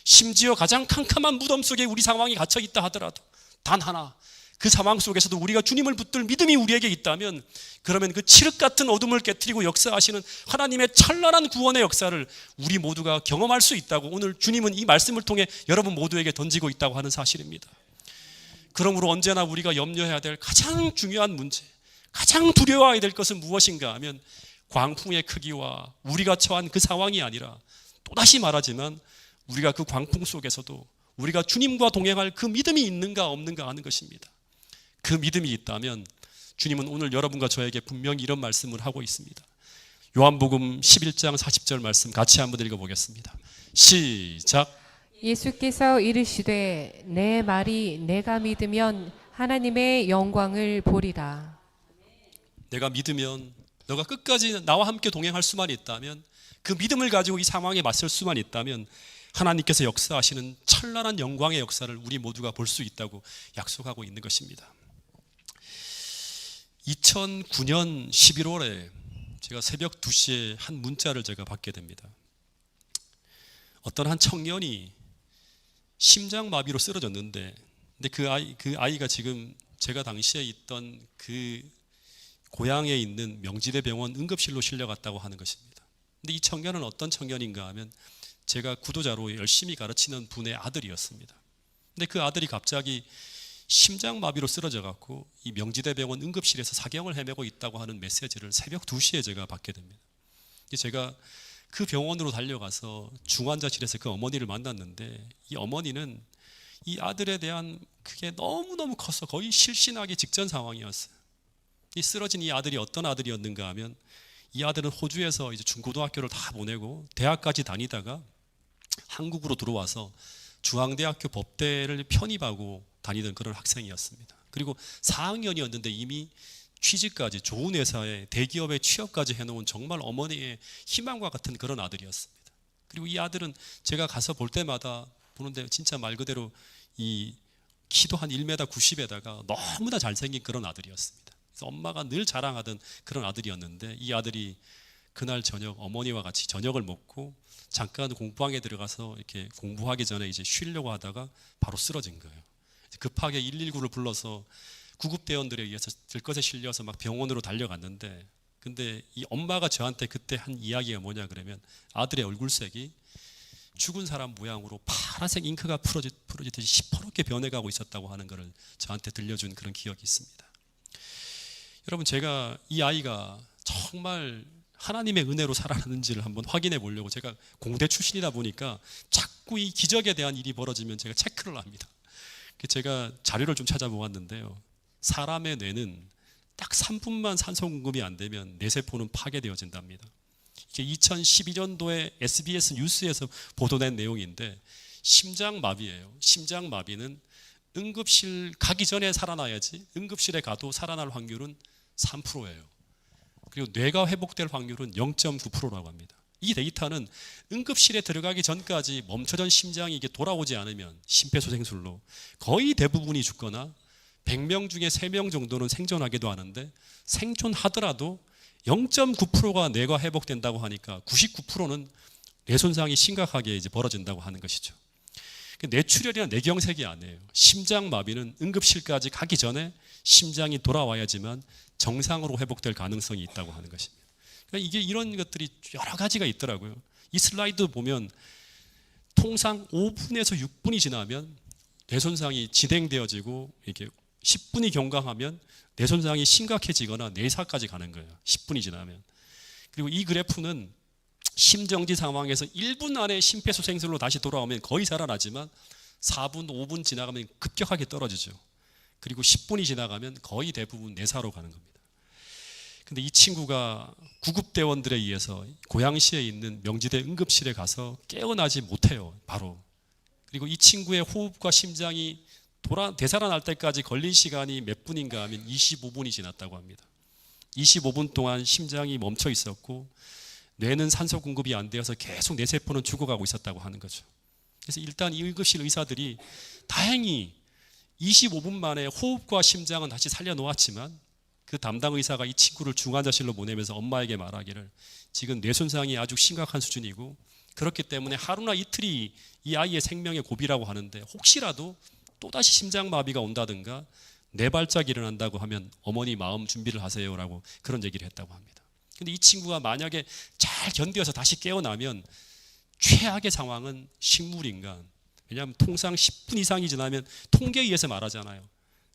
심지어 가장 캄캄한 무덤 속에 우리 상황이 갇혀 있다 하더라도 단 하나, 그 상황 속에서도 우리가 주님을 붙들 믿음이 우리에게 있다면, 그러면 그 칠흑 같은 어둠을 깨뜨리고 역사하시는 하나님의 찬란한 구원의 역사를 우리 모두가 경험할 수 있다고 오늘 주님은 이 말씀을 통해 여러분 모두에게 던지고 있다고 하는 사실입니다. 그러므로 언제나 우리가 염려해야 될 가장 중요한 문제, 가장 두려워해야 될 것은 무엇인가 하면 광풍의 크기와 우리가 처한 그 상황이 아니라, 또다시 말하지만 우리가 그 광풍 속에서도 우리가 주님과 동행할 그 믿음이 있는가 없는가 하는 것입니다. 그 믿음이 있다면 주님은 오늘 여러분과 저에게 분명히 이런 말씀을 하고 있습니다. 요한복음 11장 40절 말씀 같이 한번 읽어보겠습니다. 시작. 예수께서 이르시되 내 말이 내가 믿으면 하나님의 영광을 보리라. 내가 믿으면, 너가 끝까지 나와 함께 동행할 수만 있다면, 그 믿음을 가지고 이 상황에 맞설 수만 있다면 하나님께서 역사하시는 찬란한 영광의 역사를 우리 모두가 볼 수 있다고 약속하고 있는 것입니다. 2009년 11월에 제가 새벽 2시에 한 문자를 제가 받게 됩니다. 어떤 한 청년이 심장마비로 쓰러졌는데, 근데 그 아이가 지금 제가 당시에 있던 그 고향에 있는 명지대 병원 응급실로 실려갔다고 하는 것입니다. 근데 이 청년은 어떤 청년인가 하면 제가 구도자로 열심히 가르치는 분의 아들이었습니다. 근데 그 아들이 갑자기 심장마비로 쓰러져 갖고 이 명지대 병원 응급실에서 사경을 헤매고 있다고 하는 메시지를 새벽 2시에 제가 받게 됩니다. 제가 그 병원으로 달려가서 중환자실에서 그 어머니를 만났는데, 이 어머니는 이 아들에 대한 그게 너무너무 커서 거의 실신하기 직전 상황이었어요. 이 쓰러진 이 아들이 어떤 아들이었는가 하면, 이 아들은 호주에서 이제 중고등학교를 다 보내고 대학까지 다니다가 한국으로 들어와서 중앙대학교 법대를 편입하고 다니던 그런 학생이었습니다. 그리고 4학년이었는데 이미 취직까지, 좋은 회사에 대기업에 취업까지 해놓은 정말 어머니의 희망과 같은 그런 아들이었습니다. 그리고 이 아들은 제가 가서 볼 때마다 보는데 진짜 말 그대로 이 키도 한 1m 90에다가 너무나 잘생긴 그런 아들이었습니다. 그래서 엄마가 늘 자랑하던 그런 아들이었는데, 이 아들이 그날 저녁 어머니와 같이 저녁을 먹고 잠깐 공방에 들어가서 이렇게 공부하기 전에 이제 쉬려고 하다가 바로 쓰러진 거예요. 급하게 119를 불러서 구급대원들에 의해서 들것에 실려서 막 병원으로 달려갔는데, 근데 이 엄마가 저한테 그때 한 이야기가 뭐냐 그러면, 아들의 얼굴색이 죽은 사람 모양으로 파란색 잉크가 풀어지듯이 시퍼렇게 변해가고 있었다고 하는 것을 저한테 들려준 그런 기억이 있습니다. 여러분, 제가 이 아이가 정말 하나님의 은혜로 살아가는지를 한번 확인해 보려고, 제가 공대 출신이다 보니까 자꾸 이 기적에 대한 일이 벌어지면 제가 체크를 합니다. 제가 자료를 좀 찾아보았는데요, 사람의 뇌는 딱 3분만 산소 공급이 안 되면 뇌세포는 파괴되어진답니다. 이게 2012년도에 SBS 뉴스에서 보도된 내용인데, 심장마비예요. 심장마비는 응급실 가기 전에 살아나야지, 응급실에 가도 살아날 확률은 3%예요. 그리고 뇌가 회복될 확률은 0.9%라고 합니다. 이 데이터는 응급실에 들어가기 전까지 멈춰진 심장이 이게 돌아오지 않으면 심폐소생술로 거의 대부분이 죽거나 100명 중에 3명 정도는 생존하기도 하는데, 생존하더라도 0.9%가 뇌가 회복된다고 하니까 99%는 뇌 손상이 심각하게 이제 벌어진다고 하는 것이죠. 뇌출혈이나 뇌경색이 아니에요. 심장마비는 응급실까지 가기 전에 심장이 돌아와야지만 정상으로 회복될 가능성이 있다고 하는 것입니다. 그러니까 이게 이런 것들이 여러 가지가 있더라고요. 이 슬라이드 보면 통상 5분에서 6분이 지나면 뇌 손상이 진행되어지고, 이렇게 10분이 경과하면 뇌 손상이 심각해지거나 뇌사까지 가는 거예요. 10분이 지나면. 그리고 이 그래프는 심정지 상황에서 1분 안에 심폐소생술로 다시 돌아오면 거의 살아나지만 4분, 5분 지나가면 급격하게 떨어지죠. 그리고 10분이 지나가면 거의 대부분 뇌사로 가는 겁니다. 근데 이 친구가 구급대원들에 의해서 고양시에 있는 명지대 응급실에 가서 깨어나지 못해요, 바로. 그리고 이 친구의 호흡과 심장이 되살아날 때까지 걸린 시간이 몇 분인가 하면 25분이 지났다고 합니다. 25분 동안 심장이 멈춰 있었고 뇌는 산소 공급이 안 되어서 계속 뇌세포는 죽어가고 있었다고 하는 거죠. 그래서 일단 이 응급실 의사들이 다행히 25분 만에 호흡과 심장은 다시 살려놓았지만 그 담당 의사가 이 친구를 중환자실로 보내면서 엄마에게 말하기를 지금 뇌손상이 아주 심각한 수준이고 그렇기 때문에 하루나 이틀이 이 아이의 생명의 고비라고 하는데 혹시라도 또다시 심장마비가 온다든가 뇌발작이 일어난다고 하면 어머니 마음 준비를 하세요라고 그런 얘기를 했다고 합니다. 근데 이 친구가 만약에 잘 견뎌서 다시 깨어나면 최악의 상황은 식물인간, 왜냐하면 통상 10분 이상이 지나면 통계에 의해서 말하잖아요.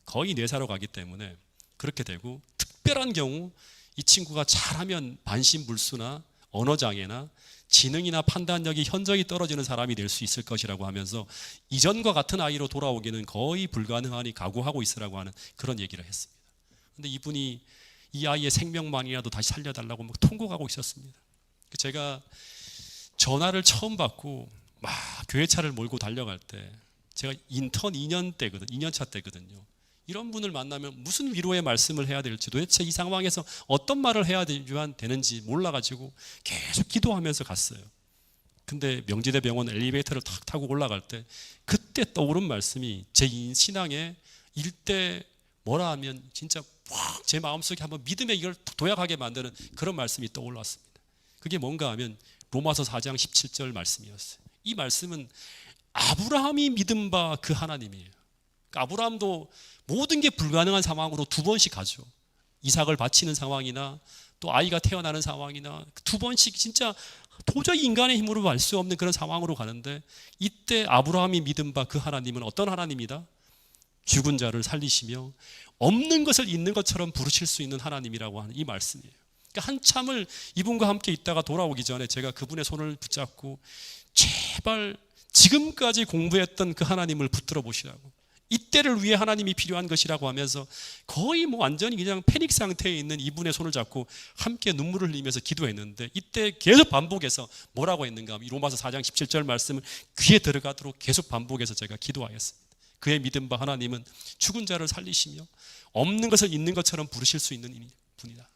거의 뇌사로 가기 때문에 그렇게 되고, 특별한 경우 이 친구가 잘하면 반신불수나 언어장애나 지능이나 판단력이 현저히 떨어지는 사람이 될 수 있을 것이라고 하면서 이전과 같은 아이로 돌아오기는 거의 불가능하니 각오하고 있으라고 하는 그런 얘기를 했습니다. 그런데 이분이 이 아이의 생명만이라도 다시 살려달라고 막 통곡하고 있었습니다. 제가 전화를 처음 받고 막 교회차를 몰고 달려갈 때, 제가 인턴 2년차 때거든요. 이런 분을 만나면 무슨 위로의 말씀을 해야 될지, 도대체 이 상황에서 어떤 말을 해야 되는지 몰라가지고 계속 기도하면서 갔어요. 근데 명지대 병원 엘리베이터를 탁 타고 올라갈 때 그때 떠오른 말씀이 제 신앙의 일대 뭐라 하면 진짜 확 제 마음속에 한번 믿음의 이걸 도약하게 만드는 그런 말씀이 떠올랐습니다. 그게 뭔가 하면 로마서 4장 17절 말씀이었어요. 이 말씀은 아브라함이 믿은 바 그 하나님이에요. 그러니까 아브라함도 모든 게 불가능한 상황으로 두 번씩 가죠. 이삭을 바치는 상황이나 또 아이가 태어나는 상황이나 두 번씩 진짜 도저히 인간의 힘으로 알 수 없는 그런 상황으로 가는데, 이때 아브라함이 믿은 바 그 하나님은 어떤 하나님이다? 죽은 자를 살리시며 없는 것을 있는 것처럼 부르실 수 있는 하나님이라고 하는 이 말씀이에요. 그러니까 한참을 이분과 함께 있다가 돌아오기 전에 제가 그분의 손을 붙잡고 제발 지금까지 공부했던 그 하나님을 붙들어 보시라고, 이때를 위해 하나님이 필요한 것이라고 하면서 거의 완전히 그냥 패닉 상태에 있는 이분의 손을 잡고 함께 눈물을 흘리면서 기도했는데, 이때 계속 반복해서 뭐라고 했는가 하면 로마서 4장 17절 말씀을 귀에 들어가도록 계속 반복해서 제가 기도하였습니다. 그의 믿은 바 하나님은 죽은 자를 살리시며 없는 것을 있는 것처럼 부르실 수 있는 분이다.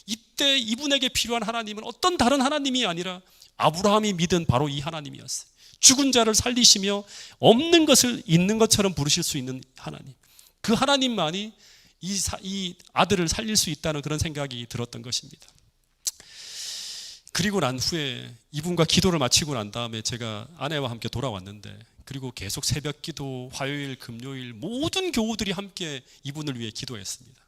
이때 이분에게 필요한 하나님은 어떤 다른 하나님이 아니라 아브라함이 믿은 바로 이 하나님이었어요. 죽은 자를 살리시며 없는 것을 있는 것처럼 부르실 수 있는 하나님, 그 하나님만이 이 아들을 살릴 수 있다는 그런 생각이 들었던 것입니다. 그리고 난 후에 이분과 기도를 마치고 난 다음에 제가 아내와 함께 돌아왔는데, 그리고 계속 새벽 기도, 화요일, 금요일 모든 교우들이 함께 이분을 위해 기도했습니다.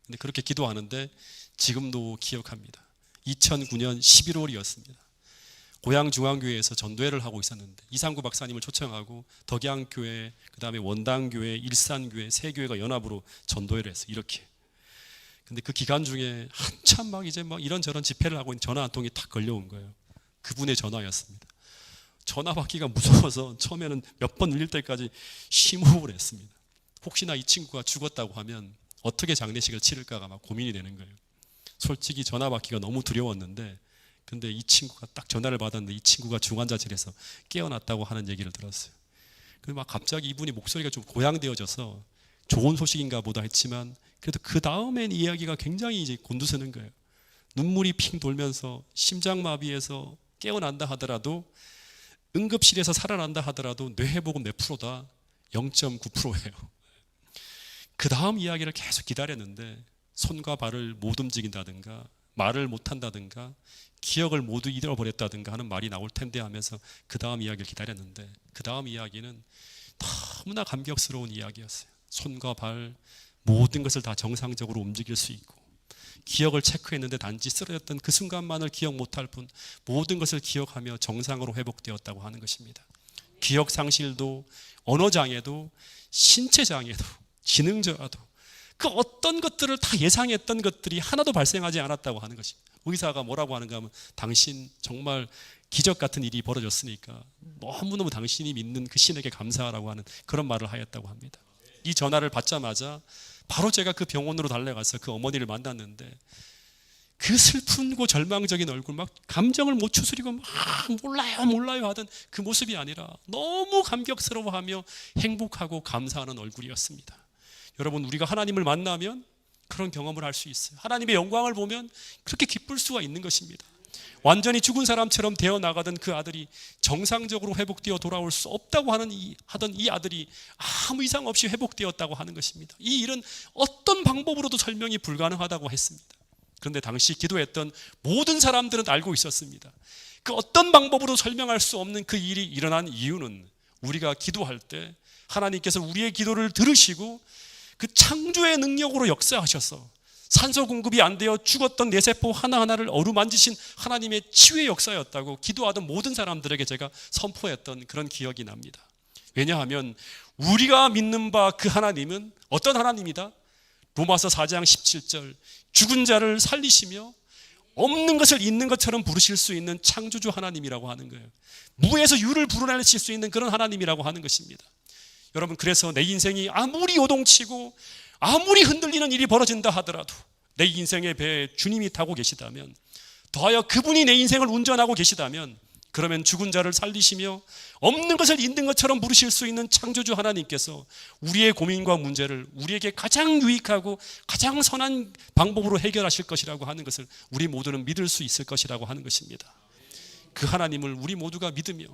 근데 그렇게 기도하는데 지금도 기억합니다. 2009년 11월이었습니다. 고향 중앙교회에서 전도회를 하고 있었는데 이상구 박사님을 초청하고 덕양교회, 그 다음에 원당교회, 일산교회 세 교회가 연합으로 전도회를 했어요. 이렇게. 근데 그 기간 중에 한참 이제 이런저런 집회를 하고 있는 전화 한 통이 탁 걸려온 거예요. 그분의 전화였습니다. 전화 받기가 무서워서 처음에는 몇 번 울릴 때까지 심호흡을 했습니다. 혹시나 이 친구가 죽었다고 하면 어떻게 장례식을 치를까가 막 고민이 되는 거예요. 솔직히 전화 받기가 너무 두려웠는데, 근데 이 친구가 딱 전화를 받았는데 이 친구가 중환자실에서 깨어났다고 하는 얘기를 들었어요. 그리고 갑자기 이분이 목소리가 좀 고양되어져서 좋은 소식인가 보다 했지만, 그래도 그 다음엔 이야기가 굉장히 이제 곤두서는 거예요. 눈물이 핑 돌면서 심장마비에서 깨어난다 하더라도, 응급실에서 살아난다 하더라도 뇌회복은 몇 프로다? 0.9%예요. 그 다음 이야기를 계속 기다렸는데 손과 발을 못 움직인다든가 말을 못한다든가 기억을 모두 잃어버렸다든가 하는 말이 나올 텐데 하면서 그 다음 이야기를 기다렸는데, 그 다음 이야기는 너무나 감격스러운 이야기였어요. 손과 발 모든 것을 다 정상적으로 움직일 수 있고, 기억을 체크했는데 단지 쓰러졌던 그 순간만을 기억 못할 뿐 모든 것을 기억하며 정상으로 회복되었다고 하는 것입니다. 기억 상실도, 언어 장애도, 신체 장애도, 지능 저하도, 그 어떤 것들을 다 예상했던 것들이 하나도 발생하지 않았다고 하는 것입니다. 의사가 뭐라고 하는가 하면, 당신 정말 기적 같은 일이 벌어졌으니까 너무너무 당신이 믿는 그 신에게 감사하라고 하는 그런 말을 하였다고 합니다. 이 전화를 받자마자 바로 제가 그 병원으로 달려가서 그 어머니를 만났는데, 그 슬픈고 절망적인 얼굴, 막 감정을 못 추스리고 막 몰라요 하던 그 모습이 아니라 너무 감격스러워하며 행복하고 감사하는 얼굴이었습니다. 여러분, 우리가 하나님을 만나면 그런 경험을 할 수 있어요. 하나님의 영광을 보면 그렇게 기쁠 수가 있는 것입니다. 완전히 죽은 사람처럼 되어 나가던 그 아들이 정상적으로 회복되어 돌아올 수 없다고 하던 이 아들이 아무 이상 없이 회복되었다고 하는 것입니다. 이 일은 어떤 방법으로도 설명이 불가능하다고 했습니다. 그런데 당시 기도했던 모든 사람들은 알고 있었습니다. 그 어떤 방법으로 설명할 수 없는 그 일이 일어난 이유는 우리가 기도할 때 하나님께서 우리의 기도를 들으시고 그 창조의 능력으로 역사하셔서 산소 공급이 안 되어 죽었던 뇌세포 하나하나를 어루만지신 하나님의 치유의 역사였다고 기도하던 모든 사람들에게 제가 선포했던 그런 기억이 납니다. 왜냐하면 우리가 믿는 바 그 하나님은 어떤 하나님이다? 로마서 4장 17절 죽은 자를 살리시며 없는 것을 있는 것처럼 부르실 수 있는 창조주 하나님이라고 하는 거예요. 무에서 유를 불어내실 수 있는 그런 하나님이라고 하는 것입니다. 여러분, 그래서 내 인생이 아무리 요동치고 아무리 흔들리는 일이 벌어진다 하더라도 내 인생의 배에 주님이 타고 계시다면, 더하여 그분이 내 인생을 운전하고 계시다면, 그러면 죽은 자를 살리시며 없는 것을 있는 것처럼 부르실 수 있는 창조주 하나님께서 우리의 고민과 문제를 우리에게 가장 유익하고 가장 선한 방법으로 해결하실 것이라고 하는 것을 우리 모두는 믿을 수 있을 것이라고 하는 것입니다. 그 하나님을 우리 모두가 믿으며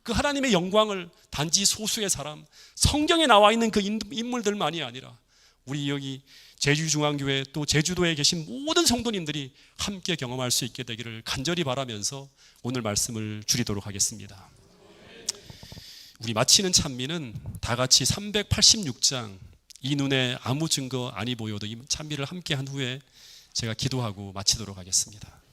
그 하나님의 영광을 단지 소수의 사람, 성경에 나와 있는 그 인물들만이 아니라 우리 여기 제주중앙교회 또 제주도에 계신 모든 성도님들이 함께 경험할 수 있게 되기를 간절히 바라면서 오늘 말씀을 줄이도록 하겠습니다. 우리 마치는 찬미는 다 같이 386장 이 눈에 아무 증거 아니 보여도 이 찬미를 함께 한 후에 제가 기도하고 마치도록 하겠습니다.